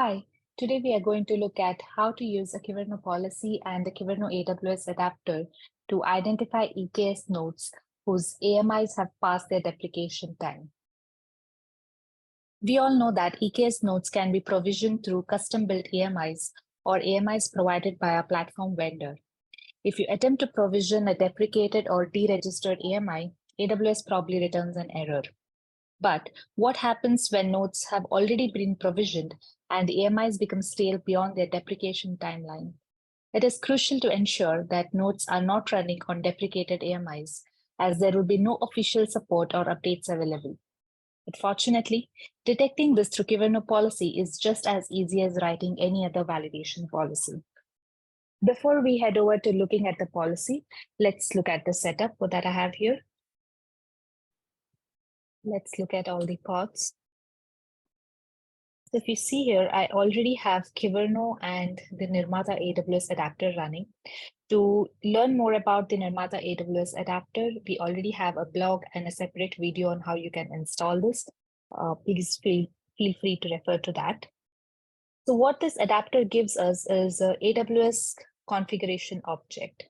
Hi, today we are going to look at how to use a Kyverno policy and the Kyverno AWS adapter to identify EKS nodes whose AMIs have passed their deprecation time. We all know that EKS nodes can be provisioned through custom-built AMIs or AMIs provided by a platform vendor. If you attempt to provision a deprecated or deregistered AMI, AWS probably returns an error. But what happens when nodes have already been provisioned and the AMIs become stale beyond their deprecation timeline? It is crucial to ensure that nodes are not running on deprecated AMIs, as there will be no official support or updates available. But fortunately, detecting this through Kyverno policy is just as easy as writing any other validation policy. Before we head over to looking at the policy, let's look at the setup that I have here. Let's look at all the pods. So if you see here, I already have Kyverno and the Nirmata AWS adapter running. To learn more about the Nirmata AWS adapter, we already have a blog and a separate video on how you can install this. Please feel free to refer to that. So what this adapter gives us is a AWS configuration object.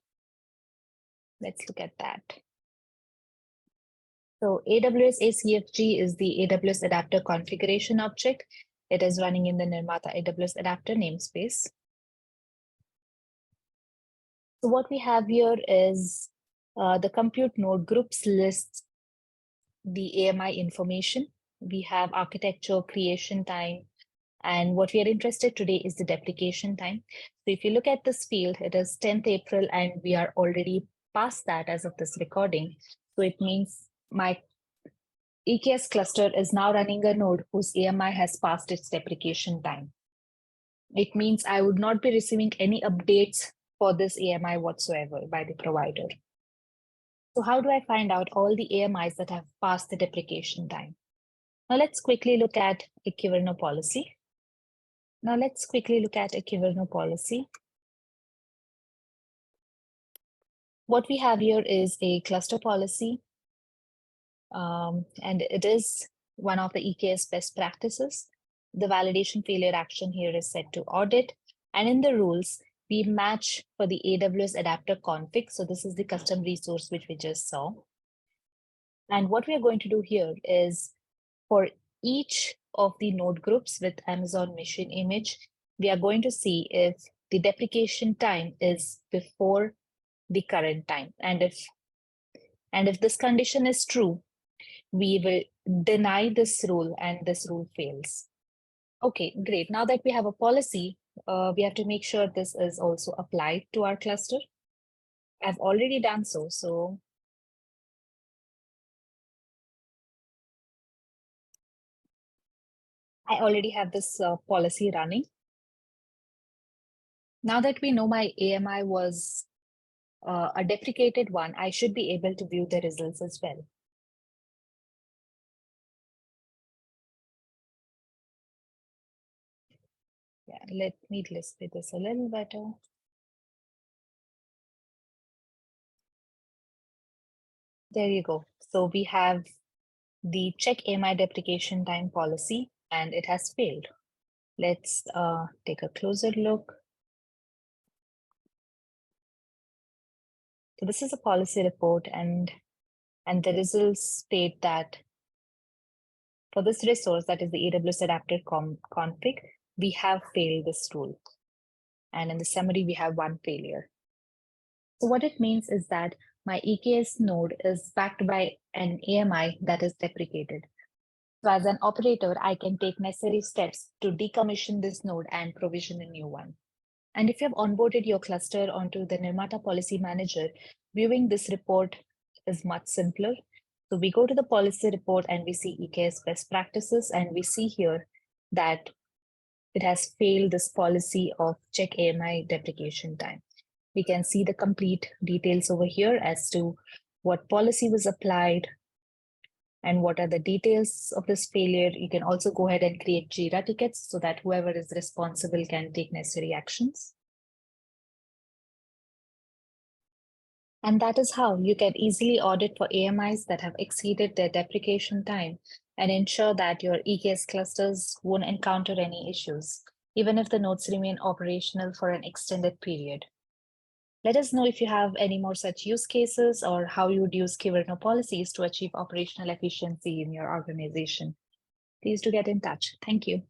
Let's look at that. So AWS ACFG is the AWS adapter configuration object. It is running in the Nirmata AWS adapter namespace. So what we have here is the compute node groups lists the AMI information. We have architecture, creation time, and what we are interested today is the deprecation time. So if you look at this field, it is 10th April, and we are already past that as of this recording. So it means my EKS cluster is now running a node whose AMI has passed its deprecation time. It means I would not be receiving any updates for this AMI whatsoever by the provider. So how do I find out all the AMIs that have passed the deprecation time? Now let's quickly look at a Kyverno policy. What we have here is a cluster policy, and it is one of the EKS best practices. The validation failure action here is set to audit, and in the rules, we match for the AWS adapter config. So this is the custom resource which we just saw. And what we are going to do here is for each of the node groups with Amazon machine image, we are going to see if the deprecation time is before the current time. And if this condition is true, we will deny this rule and this rule fails. Okay, great. Now that we have a policy, we have to make sure this is also applied to our cluster. I've already done so. So I already have this policy running. Now that we know my AMI was a deprecated one, I should be able to view the results as well. Yeah, let me display this a little better. There you go. So we have the check AMI deprecation time policy, and it has failed. Let's take a closer look. So this is a policy report, and the results state that for this resource, that is the AWS adapter config, we have failed this rule. And in the summary, we have one failure. So what it means is that my EKS node is backed by an AMI that is deprecated. So as an operator, I can take necessary steps to decommission this node and provision a new one. And if you have onboarded your cluster onto the Nirmata Policy Manager, viewing this report is much simpler. So we go to the policy report and we see EKS best practices, and we see here that it has failed this policy of check AMI deprecation time. We can see the complete details over here as to what policy was applied and what are the details of this failure. You can also go ahead and create Jira tickets so that whoever is responsible can take necessary actions. And that is how you can easily audit for AMIs that have exceeded their deprecation time and ensure that your EKS clusters won't encounter any issues. even if the nodes remain operational for an extended period. Let us know if you have any more such use cases or how you would use Kyverno policies to achieve operational efficiency in your organization. Please do get in touch. Thank you.